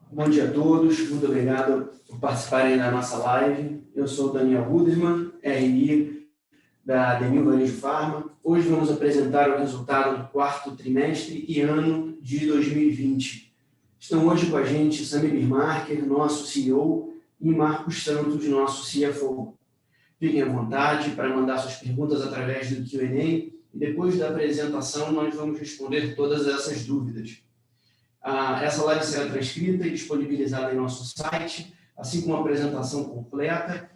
Bom dia a todos, muito obrigado por participarem da nossa live. Eu sou o Daniel Rudesman, RI da Demil Varejo Pharma. Hoje vamos apresentar o resultado do quarto trimestre e ano de 2020. Estão hoje com a gente Sami Birmarker, nosso CEO, e Marcos Santos, nosso CFO. Fiquem à vontade para mandar suas perguntas através do Q&A e depois da apresentação nós vamos responder todas essas dúvidas. Essa live será transcrita e disponibilizada em nosso site, assim como a apresentação completa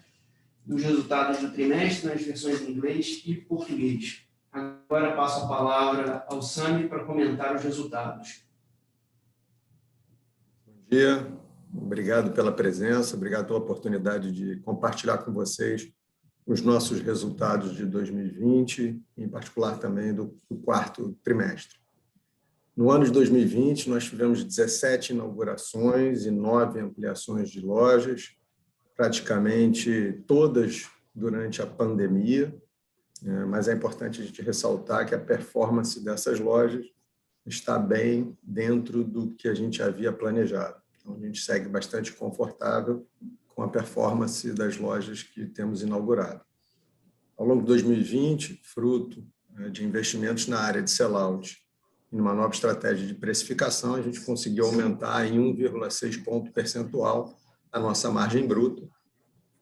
dos resultados do trimestre nas versões em inglês e português. Agora passo a palavra ao Sami para comentar os resultados. Bom dia, obrigado pela presença, obrigado pela oportunidade de compartilhar com vocês os nossos resultados de 2020, em particular também do quarto trimestre. No ano de 2020, nós tivemos 17 inaugurações e 9 ampliações de lojas, praticamente todas durante a pandemia, mas é importante a gente ressaltar que a performance dessas lojas está bem dentro do que a gente havia planejado. Então, a gente segue bastante confortável com a performance das lojas que temos inaugurado. Ao longo de 2020, fruto de investimentos na área de sell-out, e numa nova estratégia de precificação, a gente conseguiu aumentar em 1,6 ponto percentual a nossa margem bruta,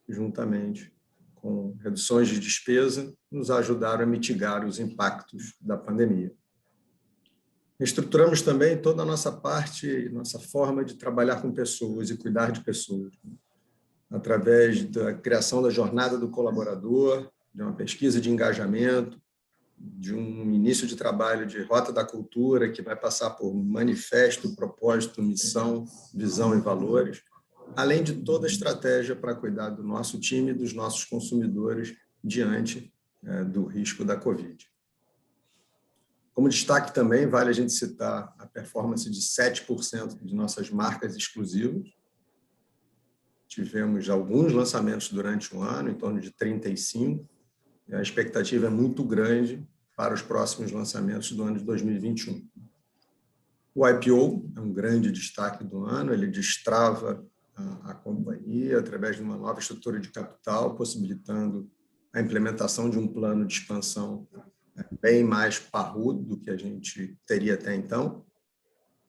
juntamente com reduções de despesa, nos ajudaram a mitigar os impactos da pandemia. Estruturamos também toda a nossa parte, nossa forma de trabalhar com pessoas e cuidar de pessoas, através da criação da jornada do colaborador, de uma pesquisa de engajamento, de um início de trabalho de Rota da Cultura, que vai passar por manifesto, propósito, missão, visão e valores, além de toda a estratégia para cuidar do nosso time e dos nossos consumidores diante do risco da Covid. Como destaque também, vale a gente citar a performance de 7% de nossas marcas exclusivas. Tivemos alguns lançamentos durante o ano, em torno de 35, e a expectativa é muito grande para os próximos lançamentos do ano de 2021. O IPO é um grande destaque do ano, ele destrava a companhia através de uma nova estrutura de capital, possibilitando a implementação de um plano de expansão bem mais parrudo do que a gente teria até então.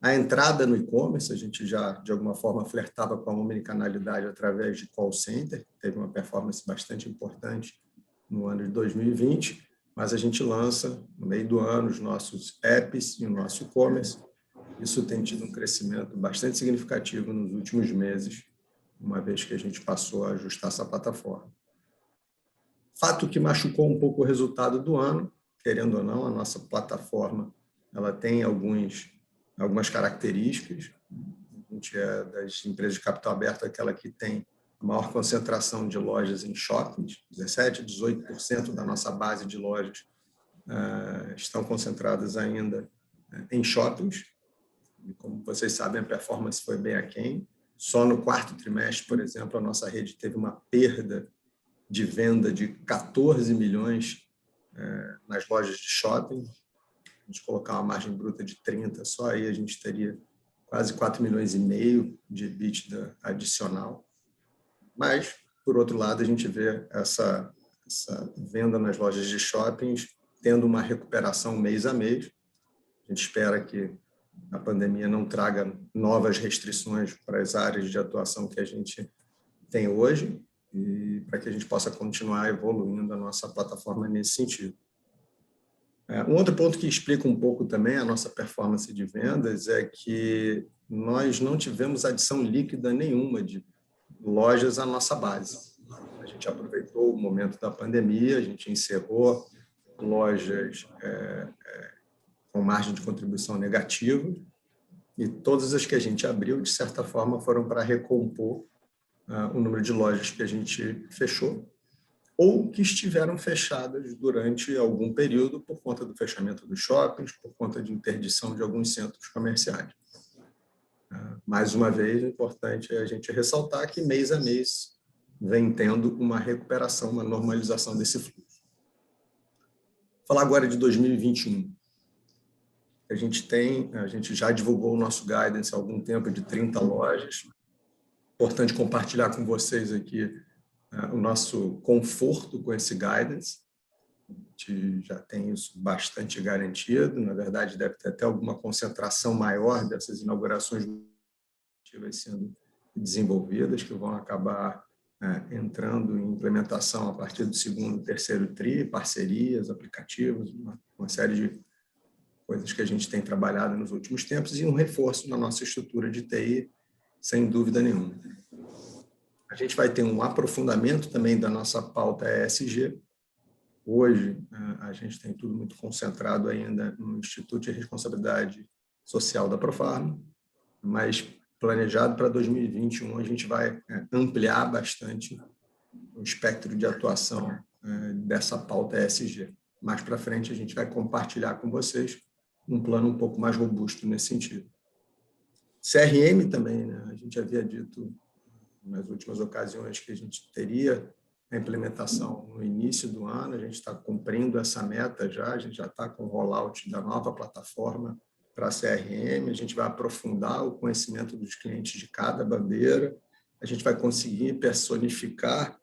A entrada no e-commerce, a gente já, de alguma forma, flertava com a omnicanalidade através de call center, teve uma performance bastante importante no ano de 2020, mas a gente lança, no meio do ano, os nossos apps e o nosso e-commerce. Isso tem tido um crescimento bastante significativo nos últimos meses, uma vez que a gente passou a ajustar essa plataforma. Fato que machucou um pouco o resultado do ano, querendo ou não, a nossa plataforma ela tem algumas características. A gente é das empresas de capital aberto aquela que tem a maior concentração de lojas em shoppings, 17%, 18% da nossa base de lojas estão concentradas ainda em shoppings. E como vocês sabem, a performance foi bem aquém. Só no quarto trimestre, por exemplo, a nossa rede teve uma perda de venda de 14 milhões nas lojas de shopping. A gente colocar uma margem bruta de 30, só aí a gente teria quase 4,5 milhões de EBITDA adicional. Mas, por outro lado, a gente vê essa venda nas lojas de shoppings tendo uma recuperação mês a mês. A gente espera que a pandemia não traga novas restrições para as áreas de atuação que a gente tem hoje e para que a gente possa continuar evoluindo a nossa plataforma nesse sentido. Um outro ponto que explica um pouco também a nossa performance de vendas é que nós não tivemos adição líquida nenhuma de lojas à nossa base. A gente aproveitou o momento da pandemia, a gente encerrou lojas com margem de contribuição negativa e todas as que a gente abriu, de certa forma, foram para recompor o número de lojas que a gente fechou ou que estiveram fechadas durante algum período por conta do fechamento dos shoppings, por conta de interdição de alguns centros comerciais. Mais uma vez, é importante a gente ressaltar que mês a mês vem tendo uma recuperação, uma normalização desse fluxo. Vou falar agora de 2021. A gente já divulgou o nosso guidance há algum tempo de 30 lojas. Importante compartilhar com vocês aqui o nosso conforto com esse guidance. A gente já tem isso bastante garantido. Na verdade, deve ter até alguma concentração maior dessas inaugurações sendo desenvolvidas, que vão acabar entrando em implementação a partir do segundo, terceiro TRI, parcerias, aplicativos, uma série de coisas que a gente tem trabalhado nos últimos tempos e um reforço na nossa estrutura de TI, sem dúvida nenhuma. A gente vai ter um aprofundamento também da nossa pauta ESG. Hoje, a gente tem tudo muito concentrado ainda no Instituto de Responsabilidade Social da Profarma, mas planejado para 2021, a gente vai ampliar bastante o espectro de atuação dessa pauta ESG. Mais para frente, a gente vai compartilhar com vocês um plano um pouco mais robusto nesse sentido. CRM também, né? A gente havia dito nas últimas ocasiões que a gente teria a implementação no início do ano, a gente está cumprindo essa meta já, a gente já está com o rollout da nova plataforma para a CRM, a gente vai aprofundar o conhecimento dos clientes de cada bandeira, a gente vai conseguir personificar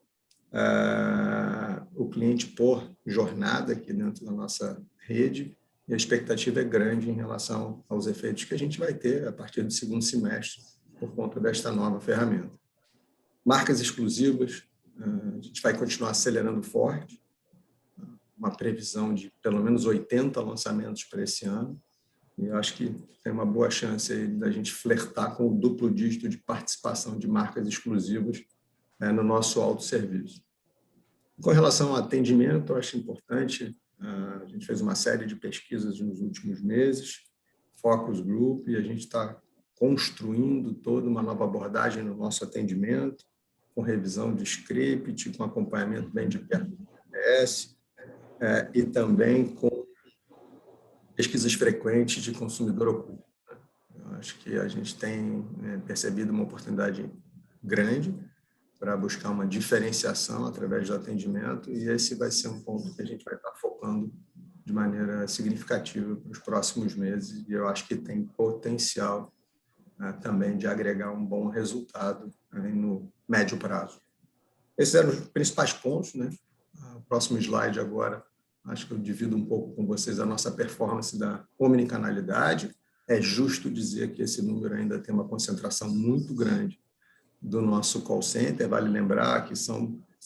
o cliente por jornada aqui dentro da nossa rede, e a expectativa é grande em relação aos efeitos que a gente vai ter a partir do segundo semestre por conta desta nova ferramenta. Marcas exclusivas, a gente vai continuar acelerando forte, uma previsão de pelo menos 80 lançamentos para esse ano, e eu acho que tem uma boa chance aí da gente flertar com o duplo dígito de participação de marcas exclusivas no nosso autosserviço. Com relação ao atendimento, eu acho importante, a gente fez uma série de pesquisas nos últimos meses, Focus Group, e a gente está construindo toda uma nova abordagem no nosso atendimento, com revisão de script, com acompanhamento bem de perto do PS, e também com pesquisas frequentes de consumidor oculto. Eu acho que a gente tem percebido uma oportunidade grande para buscar uma diferenciação através do atendimento, e esse vai ser um ponto que a gente vai estar focando de maneira significativa para os próximos meses, e eu acho que tem potencial também de agregar um bom resultado no médio prazo. Esses eram os principais pontos, né? O próximo slide agora, acho que eu divido um pouco com vocês a nossa performance da omnicanalidade. É justo dizer que esse número ainda tem uma concentração muito grande do nosso call center. Vale lembrar que essa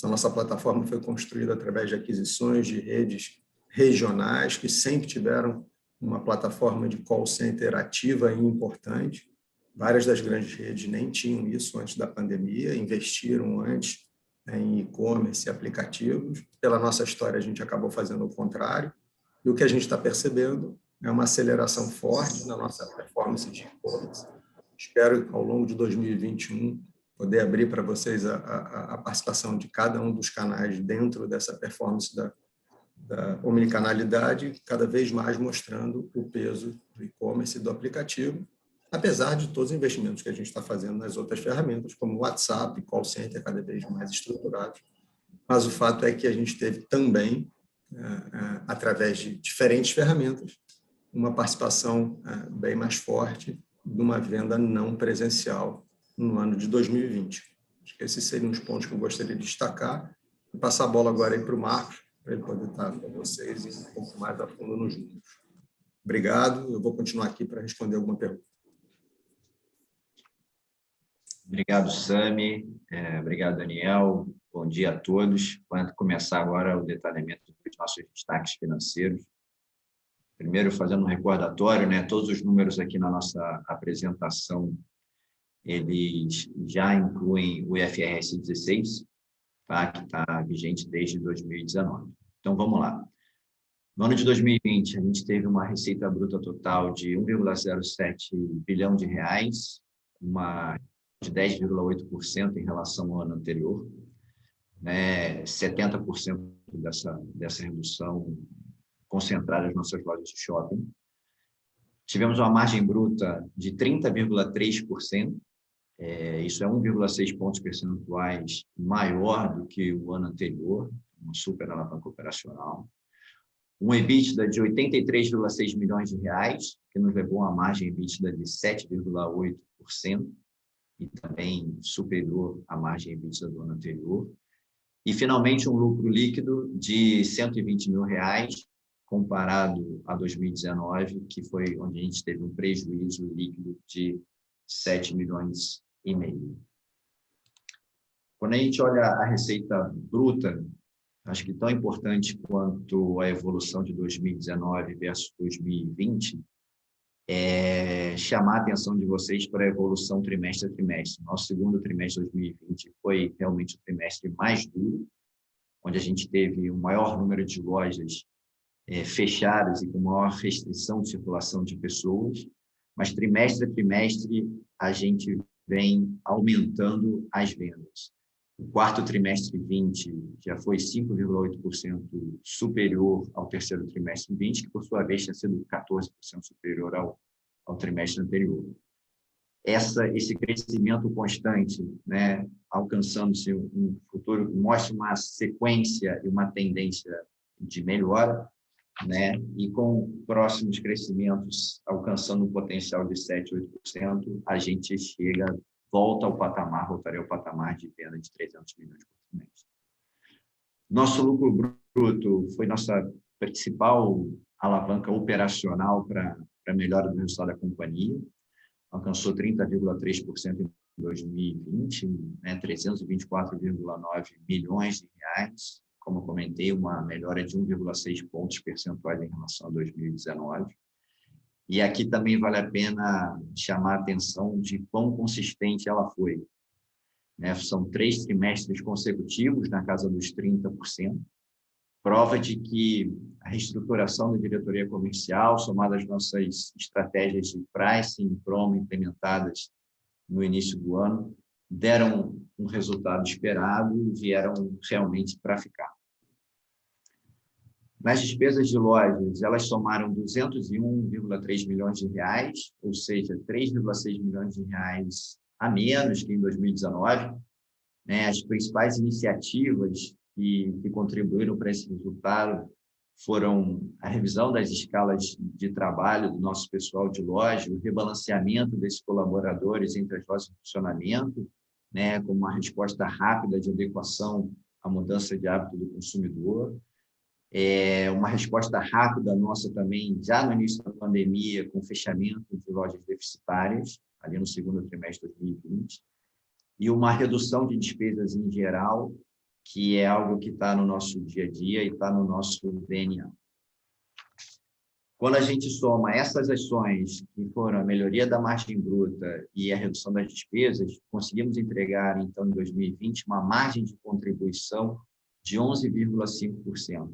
nossa plataforma foi construída através de aquisições de redes regionais que sempre tiveram uma plataforma de call center ativa e importante. Várias das grandes redes nem tinham isso antes da pandemia, investiram antes em e-commerce e aplicativos. Pela nossa história, a gente acabou fazendo o contrário. E o que a gente está percebendo é uma aceleração forte na nossa performance de e-commerce. Espero, ao longo de 2021, poder abrir para vocês a participação de cada um dos canais dentro dessa performance da omnicanalidade, cada vez mais mostrando o peso do e-commerce e do aplicativo, apesar de todos os investimentos que a gente está fazendo nas outras ferramentas, como o WhatsApp, call center, cada vez mais estruturados. Mas o fato é que a gente teve também, através de diferentes ferramentas, uma participação bem mais forte de uma venda não presencial no ano de 2020. Acho que esses seriam os pontos que eu gostaria de destacar. Vou passar a bola agora aí para o Marcos, para ele poder estar com vocês e um pouco mais a fundo nos números. Obrigado. Eu vou continuar aqui para responder alguma pergunta. Obrigado, Sami. Obrigado, Daniel. Bom dia a todos. Vamos começar agora o detalhamento dos nossos destaques financeiros. Primeiro, fazendo um recordatório, né? Todos os números aqui na nossa apresentação, eles já incluem o IFRS 16, tá? Que está vigente desde 2019. Então, vamos lá. No ano de 2020, a gente teve uma receita bruta total de 1,07 bilhão de reais, uma de 10,8% em relação ao ano anterior, né? 70% dessa redução concentrada nas nossas lojas de shopping. Tivemos uma margem bruta de 30,3%, isso é 1,6 pontos percentuais maior do que o ano anterior, uma super alavanca operacional. um EBITDA de 83,6 milhões de reais, que nos levou a uma margem EBITDA de 7,8%, e também superior à margem EBITDA do ano anterior. E, finalmente, um lucro líquido de 120 mil reais, comparado a 2019, que foi onde a gente teve um prejuízo líquido de 7 milhões e meio. Quando a gente olha a receita bruta, acho que tão importante quanto a evolução de 2019 versus 2020, é chamar a atenção de vocês para a evolução trimestre a trimestre. Nosso segundo trimestre de 2020 foi realmente o trimestre mais duro, onde a gente teve o maior número de lojas fechadas e com maior restrição de circulação de pessoas, mas trimestre a trimestre a gente vem aumentando as vendas. O quarto trimestre 20 já foi 5,8% superior ao terceiro trimestre 20, que, por sua vez, tinha sido 14% superior ao trimestre anterior. Esse crescimento constante, né, alcançando-se um futuro que mostra uma sequência e uma tendência de melhora, né, e com próximos crescimentos alcançando um potencial de 7%, 8%, a gente voltaria ao patamar de venda de 300 milhões por mês. Nosso lucro bruto foi nossa principal alavanca operacional para a melhora do resultado da companhia. Alcançou 30,3% em 2020, né, 324,9 milhões de reais. Como eu comentei, uma melhora de 1,6 pontos percentuais em relação a 2019. E aqui também vale a pena chamar a atenção de quão consistente ela foi. São 3 trimestres consecutivos na casa dos 30%, prova de que a reestruturação da diretoria comercial, somada às nossas estratégias de pricing e promo implementadas no início do ano, deram um resultado esperado e vieram realmente para ficar. Nas despesas de lojas, elas somaram 201,3 milhões de reais, ou seja, 3,6 milhões de reais a menos que em 2019. As principais iniciativas que contribuíram para esse resultado foram a revisão das escalas de trabalho do nosso pessoal de loja, o rebalanceamento desses colaboradores entre as lojas de funcionamento, como uma resposta rápida de adequação à mudança de hábito do consumidor, uma resposta rápida nossa também, já no início da pandemia, com fechamento de lojas deficitárias, ali no segundo trimestre de 2020, e uma redução de despesas em geral, que é algo que está no nosso dia a dia e está no nosso DNA. Quando a gente soma essas ações, que foram a melhoria da margem bruta e a redução das despesas, conseguimos entregar, então, em 2020, uma margem de contribuição de 11,5%,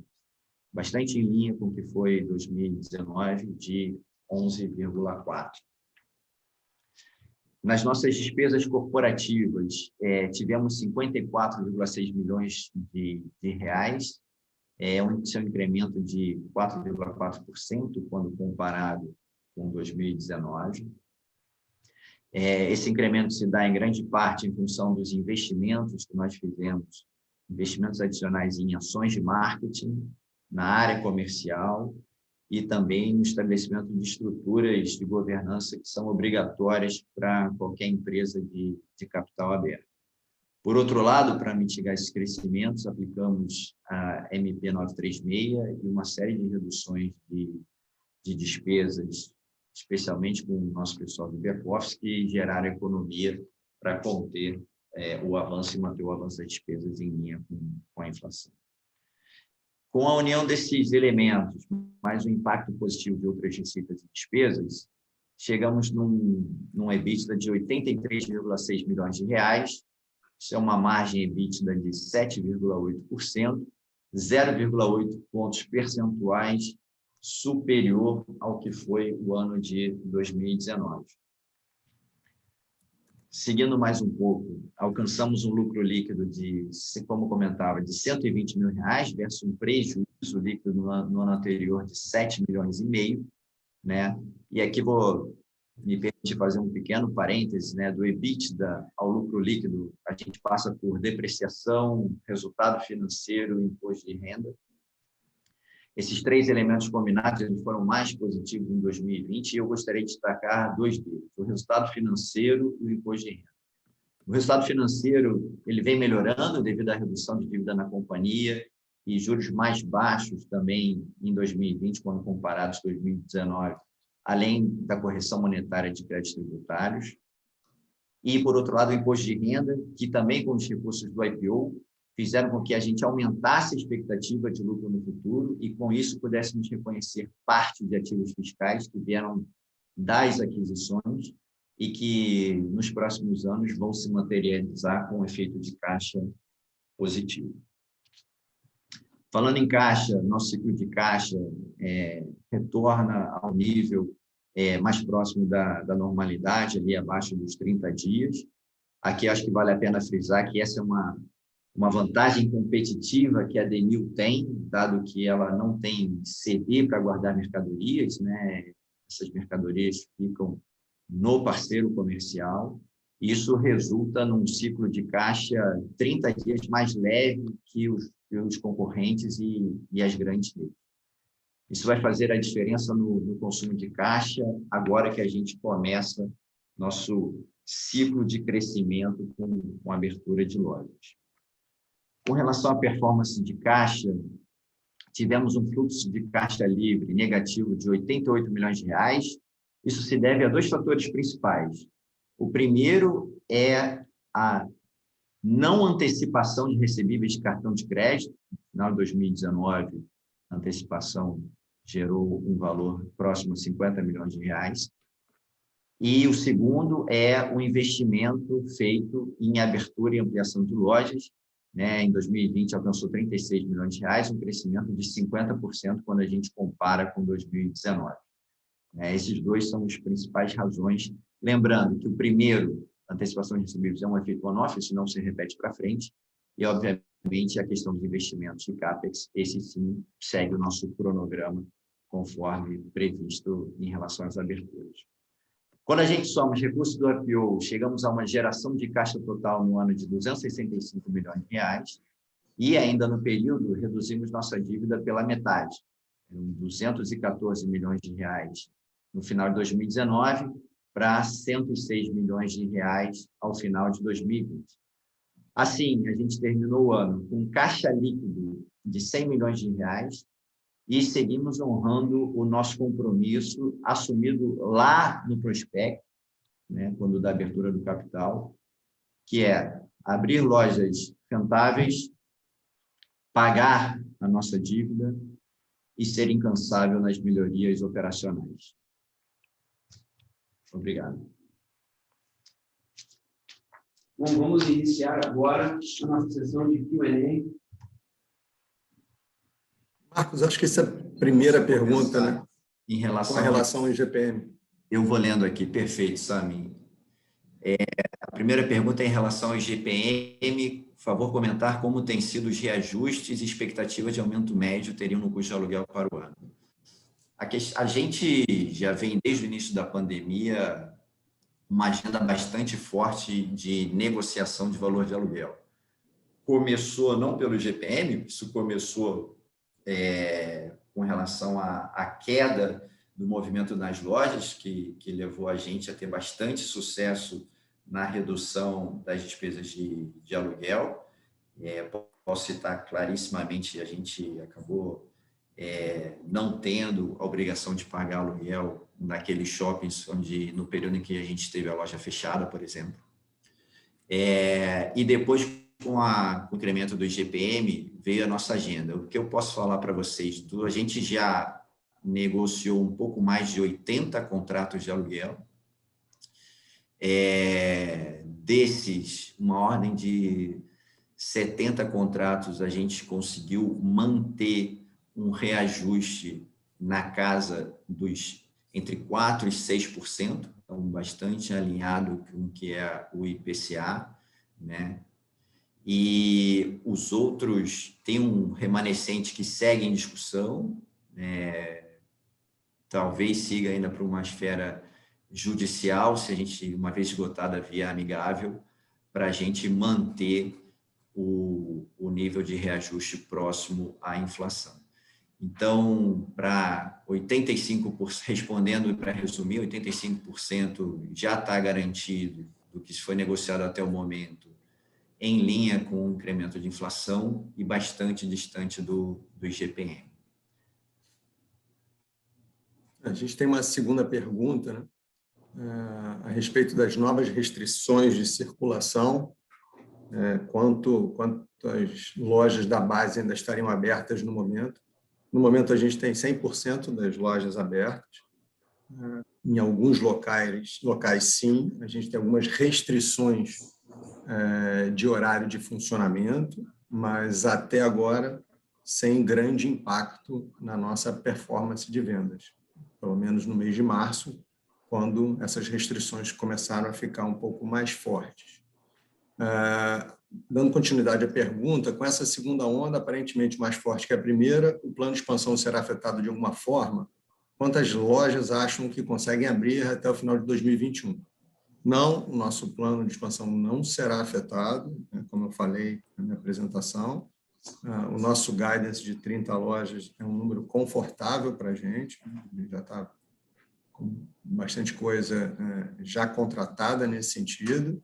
bastante em linha com o que foi em 2019, de 11,4%. Nas nossas despesas corporativas, tivemos 54,6 milhões de reais, um incremento de 4,4% quando comparado com 2019. Esse incremento se dá em grande parte em função dos investimentos que nós fizemos, investimentos adicionais em ações de marketing, na área comercial e também no estabelecimento de estruturas de governança que são obrigatórias para qualquer empresa de capital aberto. Por outro lado, para mitigar esses crescimentos, aplicamos a MP 936 e uma série de reduções de despesas, especialmente com o nosso pessoal do back-office, que geraram economia para conter o avanço e manter o avanço das despesas em linha com a inflação. Com a união desses elementos, mais o impacto positivo de outras receitas e despesas, chegamos num EBITDA de 83,6 milhões de reais. Isso é uma margem EBITDA de 7,8%, 0,8 pontos percentuais superior ao que foi o ano de 2019. Seguindo mais um pouco, alcançamos um lucro líquido de, como comentava, de 120 mil reais versus um prejuízo líquido no ano anterior de 7 milhões e meio, E aqui vou me permitir fazer um pequeno parêntese, do EBITDA ao lucro líquido, a gente passa por depreciação, resultado financeiro e imposto de renda. Esses três elementos combinados eles foram mais positivos em 2020 e eu gostaria de destacar dois deles, o resultado financeiro e o imposto de renda. O resultado financeiro ele vem melhorando devido à redução de dívida na companhia e juros mais baixos também em 2020, quando comparados com 2019, além da correção monetária de créditos tributários. E, por outro lado, o imposto de renda, que também com os recursos do IPO, fizeram com que a gente aumentasse a expectativa de lucro no futuro e, com isso, pudéssemos reconhecer parte de ativos fiscais que vieram das aquisições e que, nos próximos anos, vão se materializar com um efeito de caixa positivo. Falando em caixa, nosso ciclo de caixa retorna ao nível mais próximo da normalidade, ali abaixo dos 30 dias. Aqui acho que vale a pena frisar que essa é uma vantagem competitiva que a Denil tem, dado que ela não tem CD para guardar mercadorias, né? Essas mercadorias ficam no parceiro comercial. Isso resulta num ciclo de caixa 30 dias mais leve que os concorrentes e as grandes redes. Isso vai fazer a diferença no consumo de caixa agora que a gente começa nosso ciclo de crescimento com abertura de lojas. Com relação à performance de caixa, tivemos um fluxo de caixa livre negativo de R$88 milhões. Isso se deve a dois fatores principais. O primeiro é a não antecipação de recebíveis de cartão de crédito. No final de 2019, a antecipação gerou um valor próximo a R$50 milhões. E o segundo é o investimento feito em abertura e ampliação de lojas. Né? Em 2020, alcançou R$36 milhões, um crescimento de 50% quando a gente compara com 2019. Esses dois são as principais razões. Lembrando que o primeiro, antecipação de recebíveis, é um efeito on-off, isso não se repete para frente. E, obviamente, a questão dos investimentos de CAPEX, esse sim segue o nosso cronograma conforme previsto em relação às aberturas. Quando a gente soma os recursos do IPO, chegamos a uma geração de caixa total no ano de R$265 milhões e ainda no período reduzimos nossa dívida pela metade, R$214 milhões no final de 2019 para R$106 milhões ao final de 2020. Assim, a gente terminou o ano com caixa líquido de R$100 milhões e seguimos honrando o nosso compromisso assumido lá no prospecto, né, quando da abertura do capital, que é abrir lojas rentáveis, pagar a nossa dívida e ser incansável nas melhorias operacionais. Obrigado. Bom, vamos iniciar agora a nossa sessão de Q&A. Marcos, acho que essa é a primeira pergunta, né? Em relação ao IGPM. Eu vou lendo aqui. Perfeito, Sami. A primeira pergunta é em relação ao IGPM. Por favor, comentar como têm sido os reajustes e expectativas de aumento médio teriam no custo de aluguel para o ano. A gente já vem, desde o início da pandemia, uma agenda bastante forte de negociação de valor de aluguel. Começou não pelo IGPM, isso começou com relação à queda do movimento nas lojas, que levou a gente a ter bastante sucesso na redução das despesas de aluguel. Posso citar clarissimamente, a gente acabou não tendo a obrigação de pagar aluguel naqueles shoppings onde, no período em que a gente teve a loja fechada, por exemplo. E depois, com o incremento do IGPM, veio a nossa agenda. O que eu posso falar para vocês? A gente já negociou um pouco mais de 80 contratos de aluguel. Desses, uma ordem de 70 contratos, a gente conseguiu manter um reajuste na casa dos entre 4% e 6%, então bastante alinhado com o que é o IPCA, né? E os outros têm um remanescente que segue em discussão, talvez siga ainda para uma esfera judicial, se a gente, uma vez esgotada a via amigável, para a gente manter o nível de reajuste próximo à inflação. Então, para 85%, respondendo para resumir, 85% já está garantido do que foi negociado até o momento, em linha com o incremento de inflação e bastante distante do IGPM. A gente tem uma segunda pergunta, né? A respeito das novas restrições de circulação, quantas lojas da base ainda estariam abertas no momento. No momento, a gente tem 100% das lojas abertas. Em alguns locais, sim, a gente tem algumas restrições de horário de funcionamento, mas até agora sem grande impacto na nossa performance de vendas, pelo menos no mês de março, quando essas restrições começaram a ficar um pouco mais fortes. Dando continuidade à pergunta, com essa segunda onda aparentemente mais forte que a primeira, o plano de expansão será afetado de alguma forma? Quantas lojas acham que conseguem abrir até o final de 2021? Não, o nosso plano de expansão não será afetado, como eu falei na minha apresentação. O nosso guidance de 30 lojas é um número confortável para a gente já está com bastante coisa já contratada nesse sentido.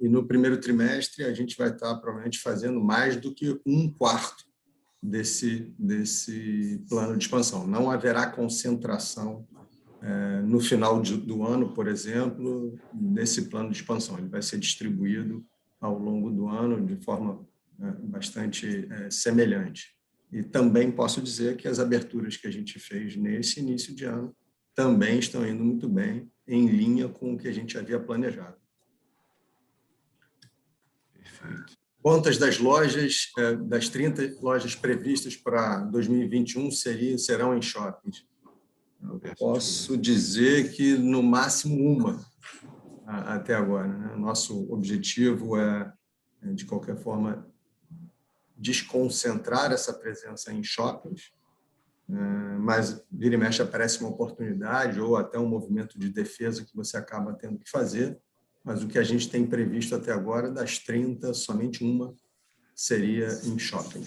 E no primeiro trimestre a gente vai estar provavelmente fazendo mais do que 1/4 desse plano de expansão. Não haverá concentração no final do ano, por exemplo, desse plano de expansão. Ele vai ser distribuído ao longo do ano de forma bastante semelhante. E também posso dizer que as aberturas que a gente fez nesse início de ano também estão indo muito bem, em linha com o que a gente havia planejado. Perfeito. Quantas das lojas, das 30 lojas previstas para 2021 serão em shoppings? Eu posso dizer que, no máximo, uma até agora, né? Nosso objetivo é, de qualquer forma, desconcentrar essa presença em shoppings, mas vira e mexe aparece uma oportunidade ou até um movimento de defesa que você acaba tendo que fazer, mas o que a gente tem previsto até agora, das 30, somente uma seria em shopping.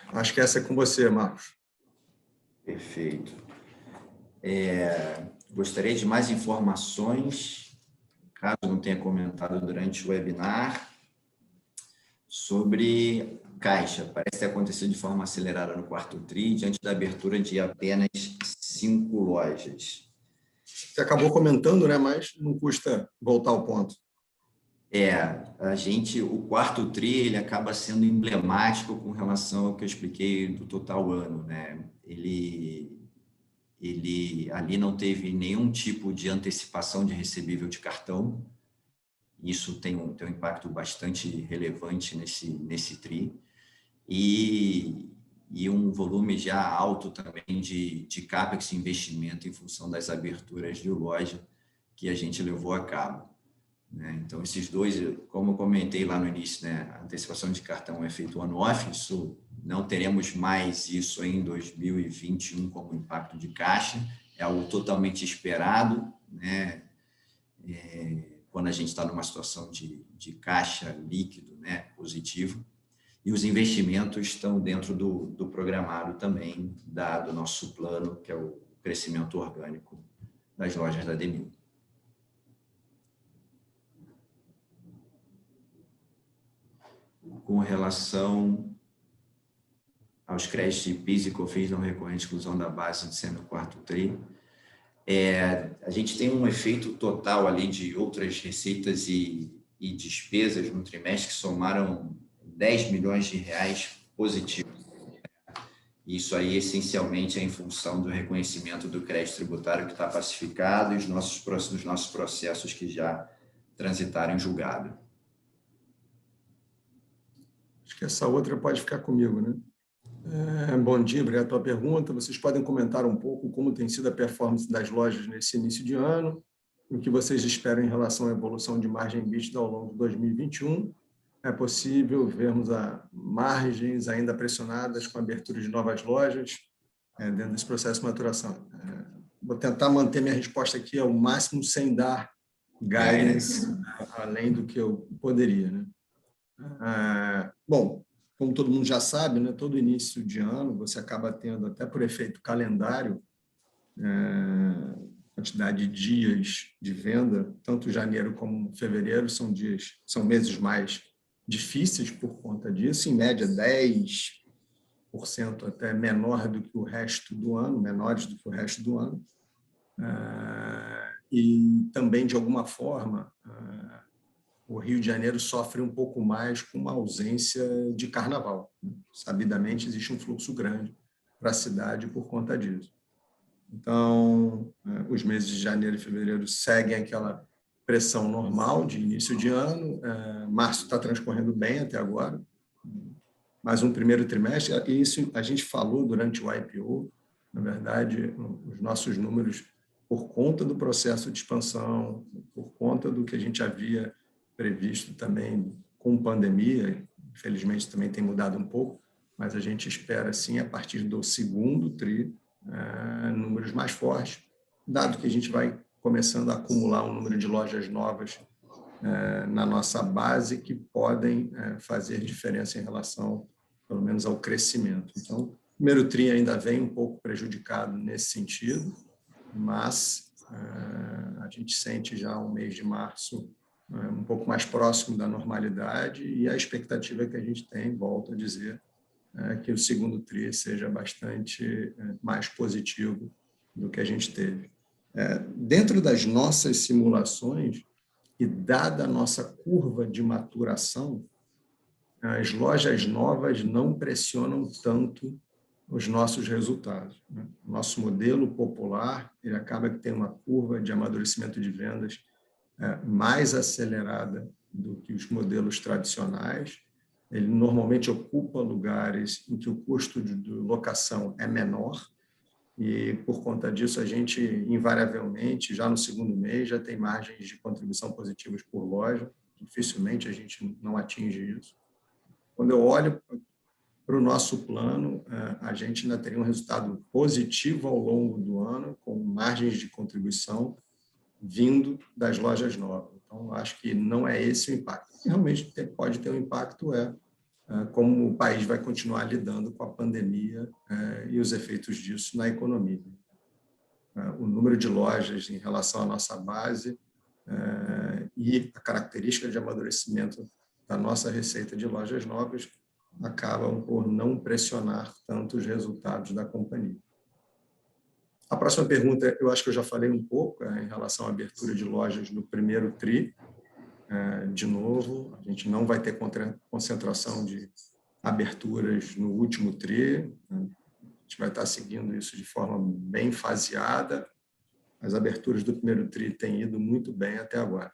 Acho que essa é com você, Marcos. Perfeito. Gostaria de mais informações, caso não tenha comentado durante o webinar, sobre caixa. Parece ter acontecido de forma acelerada no quarto TRI, diante da abertura de apenas 5 lojas. Você acabou comentando, né? Mas não custa voltar ao ponto. O quarto TRI, ele acaba sendo emblemático com relação ao que eu expliquei do total ano, né? Ele ali não teve nenhum tipo de antecipação de recebível de cartão. Isso tem um impacto bastante relevante nesse TRI. E um volume já alto também de CAPEX e investimento em função das aberturas de loja que a gente levou a cabo. Então, esses dois, como eu comentei lá no início, né, a antecipação de cartão é feito on-off, isso não teremos mais isso em 2021 como impacto de caixa, é algo totalmente esperado, né, quando a gente está numa situação de caixa líquido, né, positivo, e os investimentos estão dentro do programado também, do nosso plano, que é o crescimento orgânico das lojas da Demil. Com relação aos créditos de PIS e COFINS não recorrente exclusão da base de sendo o quarto TRI, a gente tem um efeito total ali de outras receitas e despesas no trimestre que somaram R$10 milhões positivos. Isso aí, essencialmente, é em função do reconhecimento do crédito tributário que está pacificado e dos nossos processos que já transitaram em julgado. Acho que essa outra pode ficar comigo, né? Bom dia, obrigado pela pergunta. Vocês podem comentar um pouco como tem sido a performance das lojas nesse início de ano, o que vocês esperam em relação à evolução de margem EBITDA ao longo de 2021. É possível vermos margens ainda pressionadas com a abertura de novas lojas dentro desse processo de maturação. Vou tentar manter minha resposta aqui ao máximo sem dar guidance além do que eu poderia, né? Bom, como todo mundo já sabe, né, todo início de ano você acaba tendo, até por efeito calendário, quantidade de dias de venda, tanto janeiro como fevereiro são meses mais difíceis por conta disso, em média 10% até menor do que o resto do ano, menores do que o resto do ano. E também, de alguma forma, o Rio de Janeiro sofre um pouco mais com uma ausência de carnaval. Sabidamente, existe um fluxo grande para a cidade por conta disso. Então, os meses de janeiro e fevereiro seguem aquela pressão normal de início de ano. Março está transcorrendo bem até agora, mais um primeiro trimestre. E isso a gente falou durante o IPO. Na verdade, os nossos números, por conta do processo de expansão, por conta do que a gente havia previsto também com pandemia, infelizmente também tem mudado um pouco, mas a gente espera, sim, a partir do segundo tri, números mais fortes, dado que a gente vai começando a acumular um número de lojas novas na nossa base que podem fazer diferença em relação, pelo menos, ao crescimento. Então, o primeiro tri ainda vem um pouco prejudicado nesse sentido, mas a gente sente já o mês de março um pouco mais próximo da normalidade e a expectativa que a gente tem, volto a dizer, que o segundo tri seja bastante mais positivo do que a gente teve. Dentro das nossas simulações e dada a nossa curva de maturação, as lojas novas não pressionam tanto os nossos resultados. Nosso modelo popular, ele acaba que tem uma curva de amadurecimento de vendas mais acelerada do que os modelos tradicionais. Ele normalmente ocupa lugares em que o custo de locação é menor e, por conta disso, a gente, invariavelmente, já no segundo mês, já tem margens de contribuição positivas por loja. Dificilmente a gente não atinge isso. Quando eu olho para o nosso plano, a gente ainda teria um resultado positivo ao longo do ano, com margens de contribuição vindo das lojas novas. Então, acho que não é esse o impacto. O que realmente pode ter um impacto como o país vai continuar lidando com a pandemia e os efeitos disso na economia. O número de lojas em relação à nossa base e a característica de amadurecimento da nossa receita de lojas novas acabam por não pressionar tanto os resultados da companhia. A próxima pergunta, eu acho que eu já falei um pouco em relação à abertura de lojas no primeiro tri. De novo, a gente não vai ter concentração de aberturas no último tri. A gente vai estar seguindo isso de forma bem faseada. As aberturas do primeiro tri têm ido muito bem até agora.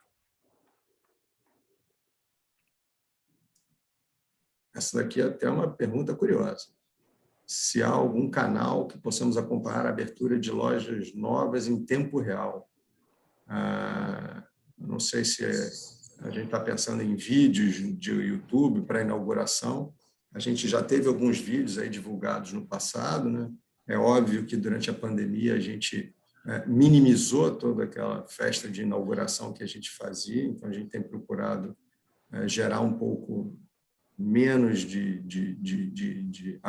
Essa daqui é até uma pergunta curiosa. Se há algum canal que possamos acompanhar a abertura de lojas novas em tempo real. Não sei se a gente está pensando em vídeos de YouTube para inauguração. A gente já teve alguns vídeos aí divulgados no passado, né? É óbvio que durante a pandemia a gente minimizou toda aquela festa de inauguração que a gente fazia, então a gente tem procurado gerar um pouco menos de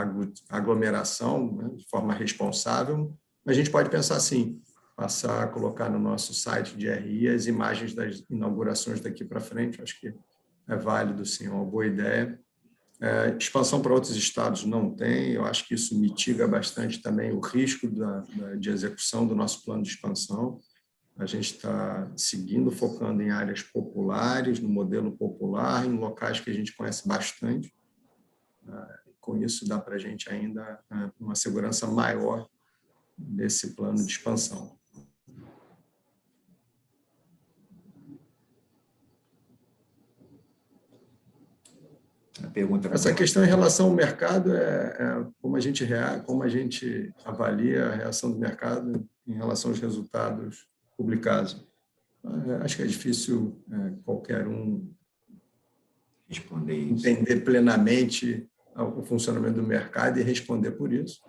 aglomeração, né, de forma responsável. A gente pode pensar assim, passar a colocar no nosso site de RI as imagens das inaugurações daqui para frente. Acho que é válido, sim, é uma boa ideia. Expansão para outros estados não tem. Eu acho que isso mitiga bastante também o risco de execução do nosso plano de expansão. A gente está seguindo, focando em áreas populares, no modelo popular, em locais que a gente conhece bastante. Com isso, dá para a gente ainda uma segurança maior desse plano de expansão. Essa questão em relação ao mercado como a gente avalia a reação do mercado em relação aos resultados publicados. Acho que é difícil qualquer um responder isso, entender plenamente o funcionamento do mercado e responder por isso.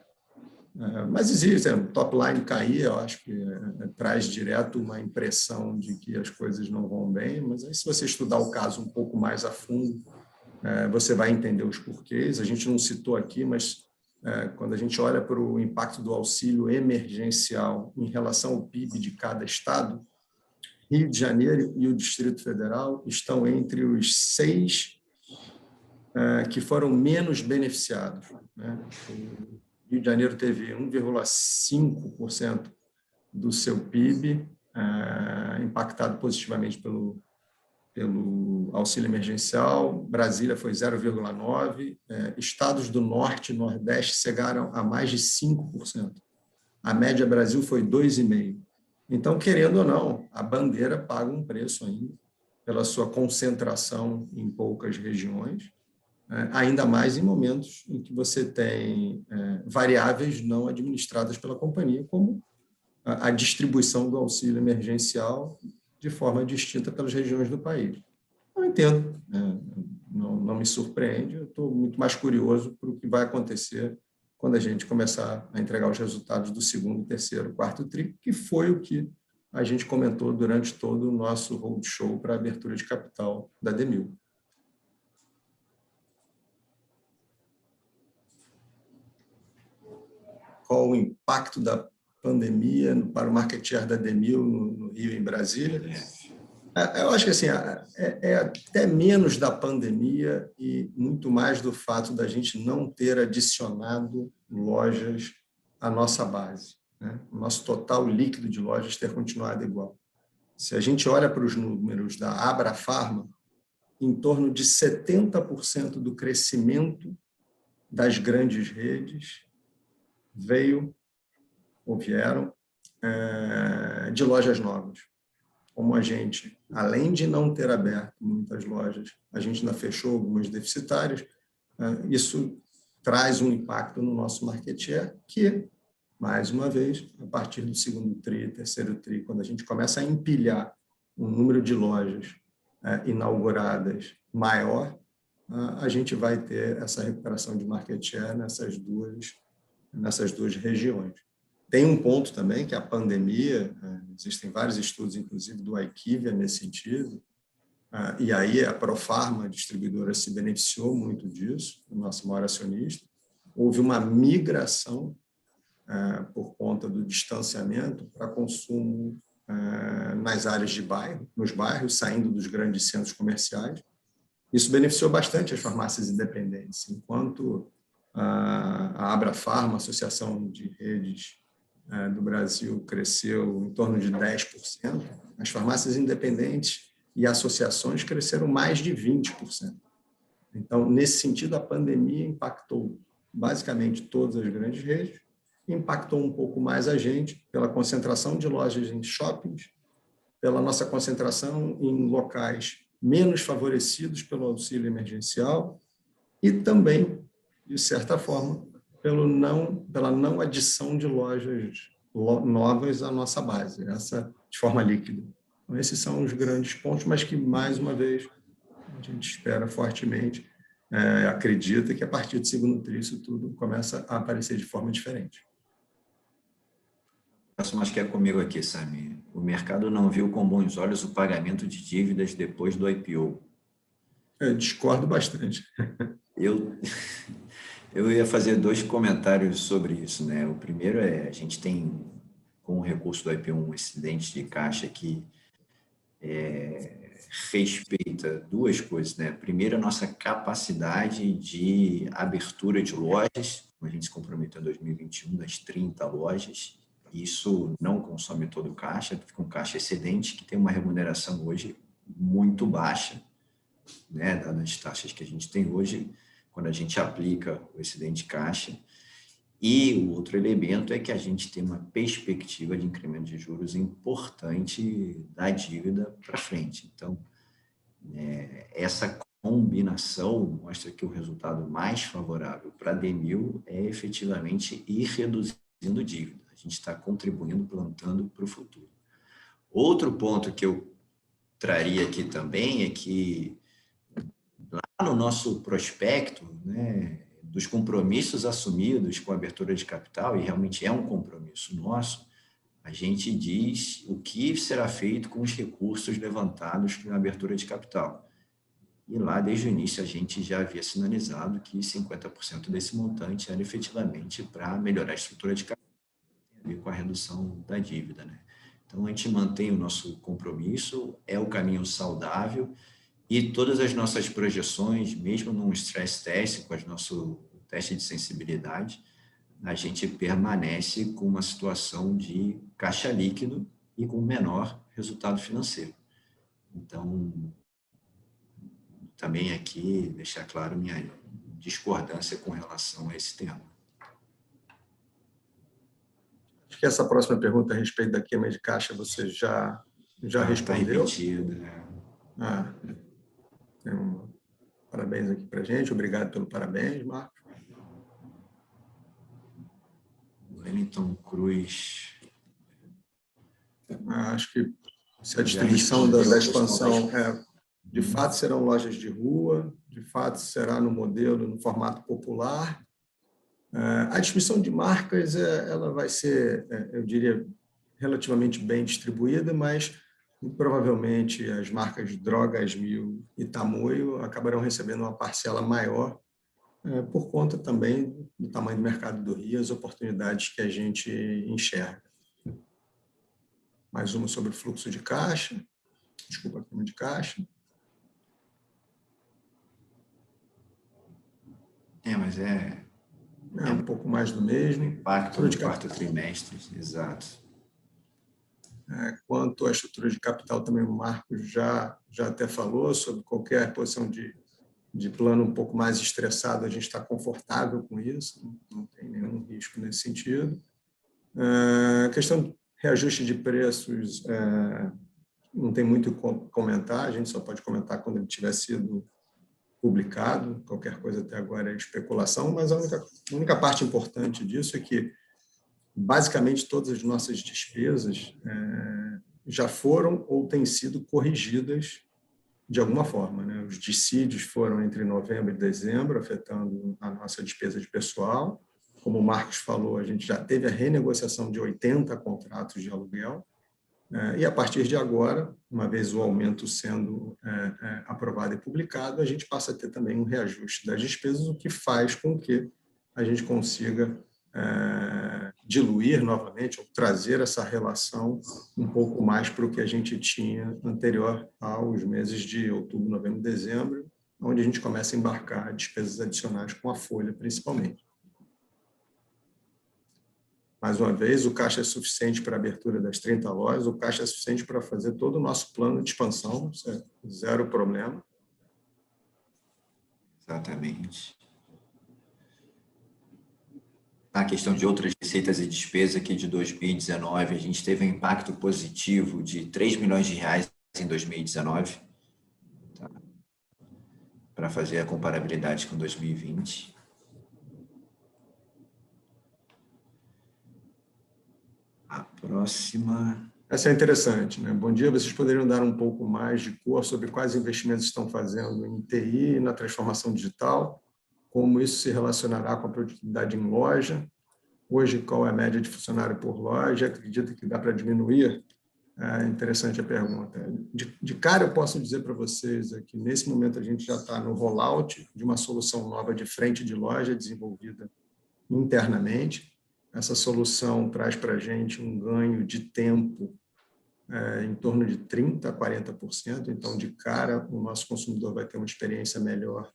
Mas existe, o top line cair, eu acho que traz direto uma impressão de que as coisas não vão bem, mas aí, se você estudar o caso um pouco mais a fundo, você vai entender os porquês. A gente não citou aqui, mas quando a gente olha para o impacto do auxílio emergencial em relação ao PIB de cada estado, Rio de Janeiro e o Distrito Federal estão entre os 6 que foram menos beneficiados, né? O Rio de Janeiro teve 1,5% do seu PIB impactado positivamente pelo auxílio emergencial, Brasília foi 0,9%, estados do Norte e Nordeste chegaram a mais de 5%. A média Brasil foi 2,5%. Então, querendo ou não, a bandeira paga um preço ainda pela sua concentração em poucas regiões, ainda mais em momentos em que você tem variáveis não administradas pela companhia, como a distribuição do auxílio emergencial de forma distinta pelas regiões do país. Eu entendo, não me surpreende, eu estou muito mais curioso para o que vai acontecer quando a gente começar a entregar os resultados do segundo, terceiro, quarto TRI, que foi o que a gente comentou durante todo o nosso roadshow para a abertura de capital da Demil. Qual o impacto da pandemia para o market share da Demil no Rio e em Brasília? Eu acho que assim, é até menos da pandemia e muito mais do fato da gente não ter adicionado lojas à nossa base, né? O nosso total líquido de lojas ter continuado igual. Se a gente olha para os números da Abrafarma, em torno de 70% do crescimento das grandes redes vieram de lojas novas. Como a gente, além de não ter aberto muitas lojas, a gente ainda fechou algumas deficitárias, isso traz um impacto no nosso market share, que, mais uma vez, a partir do segundo TRI, terceiro TRI, quando a gente começa a empilhar um número de lojas inauguradas maior, a gente vai ter essa recuperação de market share nessas duas regiões. Tem um ponto também, que é a pandemia, existem vários estudos, inclusive do IQVIA, nesse sentido, e aí a Profarma, a distribuidora, se beneficiou muito disso, o nosso maior acionista. Houve uma migração por conta do distanciamento para consumo nas áreas de bairro, nos bairros, saindo dos grandes centros comerciais. Isso beneficiou bastante as farmácias independentes, enquanto a Abrafarma, a Associação de Redes do Brasil, cresceu em torno de 10%, as farmácias independentes e associações cresceram mais de 20%. Então, nesse sentido, a pandemia impactou basicamente todas as grandes redes, impactou um pouco mais a gente pela concentração de lojas em shoppings, pela nossa concentração em locais menos favorecidos pelo auxílio emergencial e também, de certa forma, pela não adição de lojas novas à nossa base, essa de forma líquida. Então, esses são os grandes pontos, mas que, mais uma vez, a gente espera fortemente, acredita que, a partir do segundo TRI, isso tudo começa a aparecer de forma diferente. Próximo, acho que é comigo aqui, Sami. O mercado não viu com bons olhos o pagamento de dívidas depois do IPO. Eu discordo bastante. Eu ia fazer 2 comentários sobre isso, né? O primeiro a gente tem, com o recurso do IPO, um excedente de caixa que respeita 2 coisas, né? Primeiro, a nossa capacidade de abertura de lojas, como a gente se comprometeu em 2021, das 30 lojas. Isso não consome todo o caixa, fica um caixa excedente que tem uma remuneração hoje muito baixa, né? Dadas as taxas que a gente tem hoje, quando a gente aplica o excedente caixa. E o outro elemento é que a gente tem uma perspectiva de incremento de juros importante da dívida para frente. Então, essa combinação mostra que o resultado mais favorável para a Demil é efetivamente ir reduzindo dívida. A gente está contribuindo, plantando para o futuro. Outro ponto que eu traria aqui também é que lá no nosso prospecto, né, dos compromissos assumidos com a abertura de capital, e realmente é um compromisso nosso, a gente diz o que será feito com os recursos levantados na abertura de capital. E lá, desde o início, a gente já havia sinalizado que 50% desse montante era efetivamente para melhorar a estrutura de capital, tem a ver com a redução da dívida, né? Então, a gente mantém o nosso compromisso, é o caminho saudável, e todas as nossas projeções, mesmo num stress test, com o nosso teste de sensibilidade, a gente permanece com uma situação de caixa líquido e com menor resultado financeiro. Então, também aqui deixar claro minha discordância com relação a esse tema. Acho que essa próxima pergunta a respeito da queima de caixa você já respondeu. Está repetido, né? Parabéns aqui para a gente. Obrigado pelo parabéns, Marcos. Wellington Cruz. Acho que se a distribuição da expansão de fato serão lojas de rua, de fato será no modelo, no formato popular. A distribuição de marcas ela vai ser, eu diria, relativamente bem distribuída, mas provavelmente as marcas Drogas Mil e Tamoio acabarão recebendo uma parcela maior por conta também do tamanho do mercado do Rio, as oportunidades que a gente enxerga. Mais uma sobre o fluxo de caixa. Desculpa, queima de caixa. Mas é um pouco mais do mesmo. Impacto no quarto trimestre, exato. Quanto à estrutura de capital, também o Marcos já até falou sobre qualquer posição de plano um pouco mais estressado, a gente está confortável com isso, não tem nenhum risco nesse sentido. A questão de reajuste de preços, não tem muito o comentar, a gente só pode comentar quando ele tiver sido publicado, qualquer coisa até agora é especulação, mas a única parte importante disso é que, basicamente, todas as nossas despesas já foram ou têm sido corrigidas de alguma forma, né? Os dissídios foram entre novembro e dezembro, afetando a nossa despesa de pessoal. Como o Marcos falou, a gente já teve a renegociação de 80 contratos de aluguel, e a partir de agora, uma vez o aumento sendo aprovado e publicado, a gente passa a ter também um reajuste das despesas, o que faz com que a gente consiga diluir novamente, ou trazer essa relação um pouco mais para o que a gente tinha anterior aos meses de outubro, novembro e dezembro, onde a gente começa a embarcar despesas adicionais com a folha, principalmente. Mais uma vez, o caixa é suficiente para a abertura das 30 lojas, o caixa é suficiente para fazer todo o nosso plano de expansão, isso é zero problema. Exatamente. Na questão de outras receitas e despesas aqui de 2019, a gente teve um impacto positivo de R$3 milhões em 2019, tá? Para fazer a comparabilidade com 2020. A próxima... Essa é interessante, né? Bom dia, vocês poderiam dar um pouco mais de cor sobre quais investimentos estão fazendo em TI e na transformação digital, como isso se relacionará com a produtividade em loja, hoje qual é a média de funcionário por loja, acredita que dá para diminuir? É interessante a pergunta. De cara eu posso dizer para vocês que nesse momento a gente já está no rollout de uma solução nova de frente de loja desenvolvida internamente. Essa solução traz para a gente um ganho de tempo em torno de 30% a 40%. Então, de cara, o nosso consumidor vai ter uma experiência melhor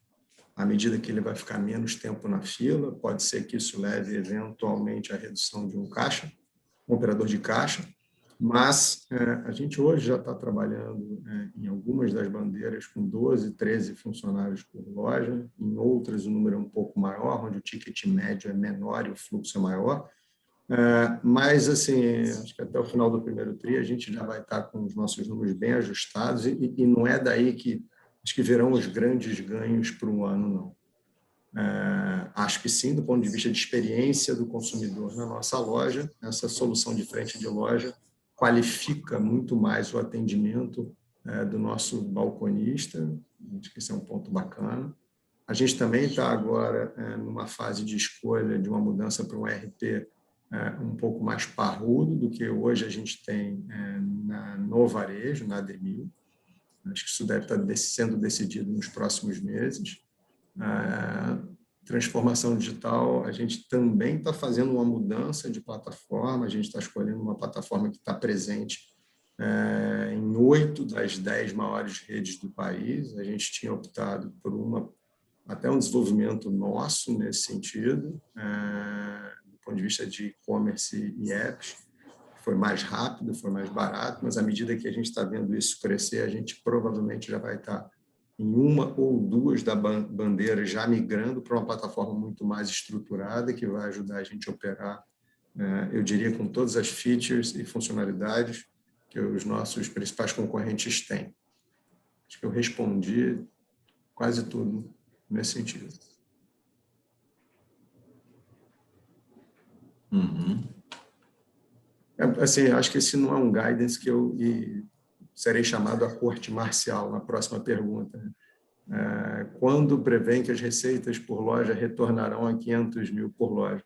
à medida que ele vai ficar menos tempo na fila. Pode ser que isso leve, eventualmente, à redução de um operador de caixa. Mas a gente hoje já está trabalhando em algumas das bandeiras com 12, 13 funcionários por loja, em outras o número é um pouco maior, onde o ticket médio é menor e o fluxo é maior. Mas, assim, acho que até o final do primeiro TRI a gente já vai estar com os nossos números bem ajustados e não é daí que acho que virão os grandes ganhos para um ano, não. Acho que sim, do ponto de vista de experiência do consumidor na nossa loja, essa solução de frente de loja qualifica muito mais o atendimento do nosso balconista, acho que esse é um ponto bacana. A gente também está agora numa fase de escolha de uma mudança para um ERP um pouco mais parrudo do que hoje a gente tem no varejo, na Ademil. Acho que isso deve estar sendo decidido nos próximos meses. Transformação digital, a gente também está fazendo uma mudança de plataforma, a gente está escolhendo uma plataforma que está presente em 8 das 10 maiores redes do país. A gente tinha optado por até um desenvolvimento nosso nesse sentido, do ponto de vista de e-commerce e apps. Foi mais rápido, foi mais barato, mas à medida que a gente está vendo isso crescer, a gente provavelmente já vai estar em uma ou duas da bandeira já migrando para uma plataforma muito mais estruturada, que vai ajudar a gente a operar, eu diria, com todas as features e funcionalidades que os nossos principais concorrentes têm. Acho que eu respondi quase tudo nesse sentido. Assim, acho que esse não é um guidance que eu serei chamado à corte marcial na próxima pergunta. Quando prevêem que as receitas por loja retornarão a 500 mil por loja?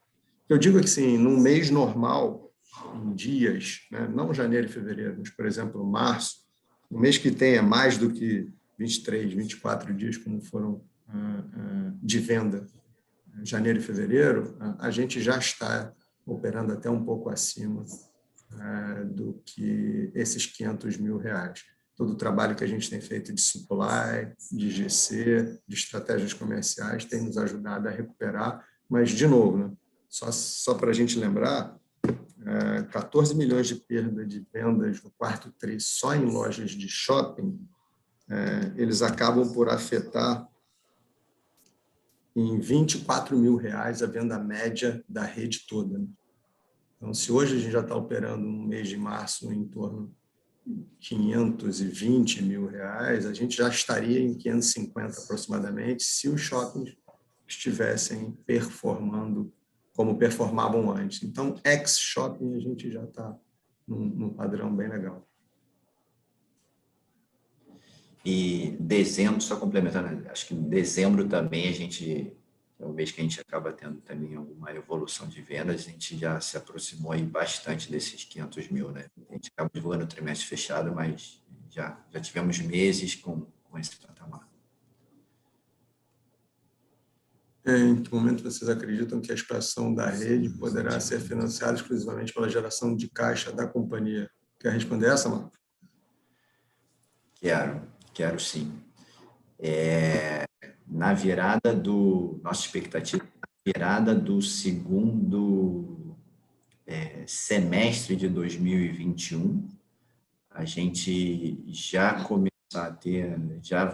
Eu digo que, sim, num mês normal, em dias, né, não janeiro e fevereiro, mas, por exemplo, março, um mês que tenha mais do que 23, 24 dias, como foram de venda, janeiro e fevereiro, a gente já está operando até um pouco acima do que esses 500 mil reais. Todo o trabalho que a gente tem feito de supply, de GC, de estratégias comerciais, tem nos ajudado a recuperar, mas, de novo, né, só para a gente lembrar, 14 milhões de perda de vendas no quarto tri só em lojas de shopping, eles acabam por afetar em 24 mil reais a venda média da rede toda. Então, se hoje a gente já está operando no mês de março em torno de 520 mil reais, a gente já estaria em 550 aproximadamente, se os shoppings estivessem performando como performavam antes. Então, ex-shopping, a gente já está num padrão bem legal. E dezembro, só complementando, acho que em dezembro também é o mês que a gente acaba tendo também uma evolução de vendas, a gente já se aproximou aí bastante desses 500 mil, né? A gente acaba divulgando o trimestre fechado, mas já tivemos meses com esse patamar. Em que momento vocês acreditam que a expansão da rede poderá ser financiada exclusivamente pela geração de caixa da companhia? Quer responder essa, Marcos? Quero sim. Nossa expectativa, na virada do segundo semestre de 2021, a gente já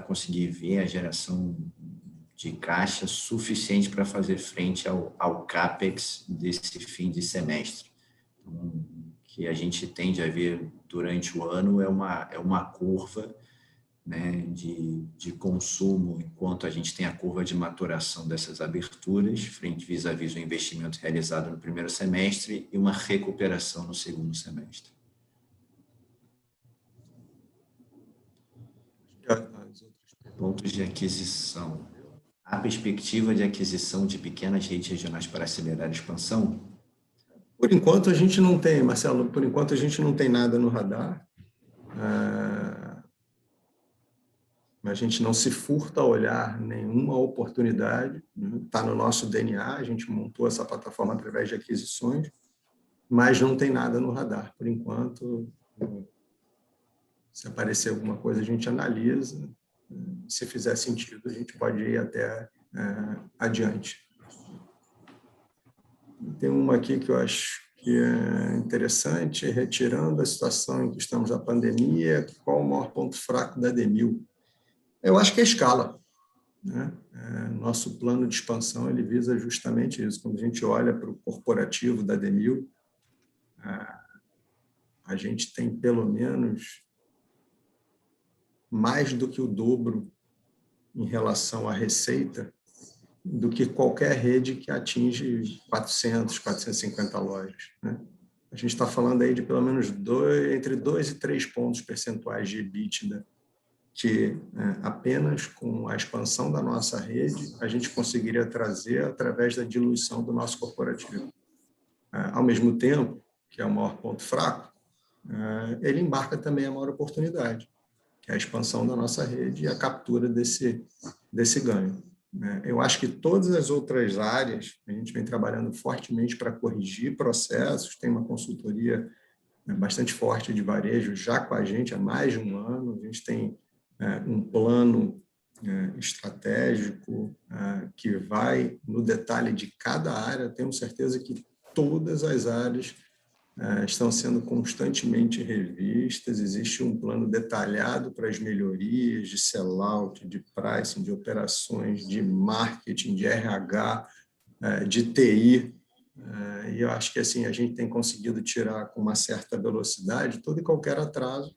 conseguir ver a geração de caixa suficiente para fazer frente ao CAPEX desse fim de semestre. Então, o que a gente tende a ver durante o ano é uma curva, né, de consumo, enquanto a gente tem a curva de maturação dessas aberturas, frente vis-à-vis o investimento realizado no primeiro semestre e uma recuperação no segundo semestre. Pontos de aquisição. Há perspectiva de aquisição de pequenas redes regionais para acelerar a expansão? Por enquanto, a gente não tem, Marcelo, por enquanto a gente não tem nada no radar. A gente não se furta a olhar nenhuma oportunidade, está no nosso DNA, a gente montou essa plataforma através de aquisições, mas não tem nada no radar. Por enquanto, se aparecer alguma coisa, a gente analisa, se fizer sentido, a gente pode ir até adiante. Tem uma aqui que eu acho que é interessante, retirando a situação em que estamos na pandemia, qual o maior ponto fraco da Ademil? Eu acho que é a escala, né? Nosso plano de expansão ele visa justamente isso. Quando a gente olha para o corporativo da Ademil, a gente tem pelo menos mais do que o dobro em relação à receita do que qualquer rede que atinge 400, 450 lojas, né? A gente está falando aí de pelo menos entre 2 e 3 pontos percentuais de EBITDA que apenas com a expansão da nossa rede a gente conseguiria trazer através da diluição do nosso corporativo. Ao mesmo tempo, que é o maior ponto fraco, ele embarca também a maior oportunidade, que é a expansão da nossa rede e a captura desse ganho. Eu acho que todas as outras áreas, a gente vem trabalhando fortemente para corrigir processos, tem uma consultoria bastante forte de varejo já com a gente há mais de um ano, a gente tem um plano estratégico que vai no detalhe de cada área. Tenho certeza que todas as áreas estão sendo constantemente revistas, existe um plano detalhado para as melhorias de sellout, de pricing, de operações, de marketing, de RH, de TI, e eu acho que assim a gente tem conseguido tirar com uma certa velocidade todo e qualquer atraso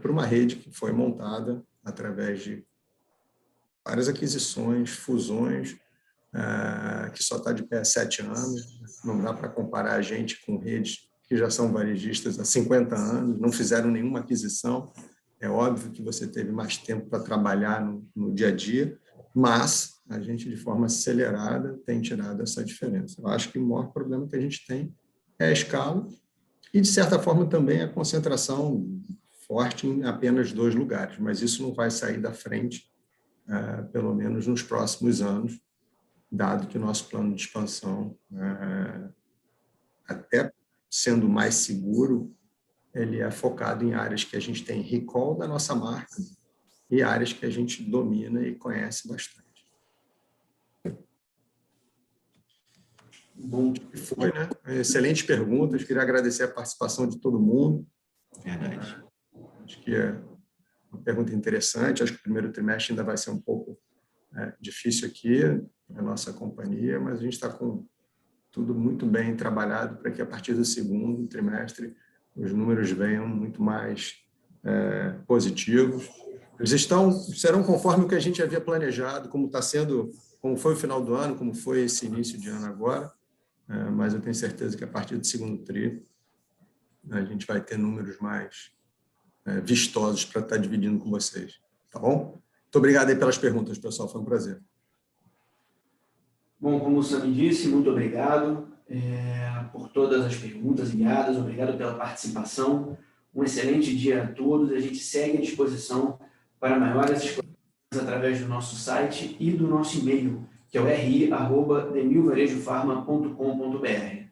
para uma rede que foi montada através de várias aquisições, fusões, que só está de pé há 7 anos. Não dá para comparar a gente com redes que já são varejistas há 50 anos, não fizeram nenhuma aquisição. É óbvio que você teve mais tempo para trabalhar no dia a dia, mas a gente, de forma acelerada, tem tirado essa diferença. Eu acho que o maior problema que a gente tem é a escala e, de certa forma, também a concentração forte em apenas 2 lugares, mas isso não vai sair da frente, pelo menos nos próximos anos, dado que o nosso plano de expansão, até sendo mais seguro, ele é focado em áreas que a gente tem recall da nossa marca e áreas que a gente domina e conhece bastante. Bom, foi, né? Excelentes perguntas, queria agradecer a participação de todo mundo. Verdade. Acho que é uma pergunta interessante, acho que o primeiro trimestre ainda vai ser um pouco difícil aqui na nossa companhia, mas a gente está com tudo muito bem trabalhado para que a partir do segundo trimestre os números venham muito mais positivos. Eles serão conforme o que a gente havia planejado, como está sendo, como foi o final do ano, como foi esse início de ano agora, mas eu tenho certeza que a partir do segundo tri a gente vai ter números mais vistosos para estar dividindo com vocês, tá bom? Muito obrigado aí pelas perguntas, pessoal, foi um prazer. Bom, como o Sami disse, muito obrigado por todas as perguntas enviadas, obrigado pela participação, um excelente dia a todos, a gente segue à disposição para maiores esclarecimentos através do nosso site e do nosso e-mail, que é o ri@demilvarejofarma.com.br.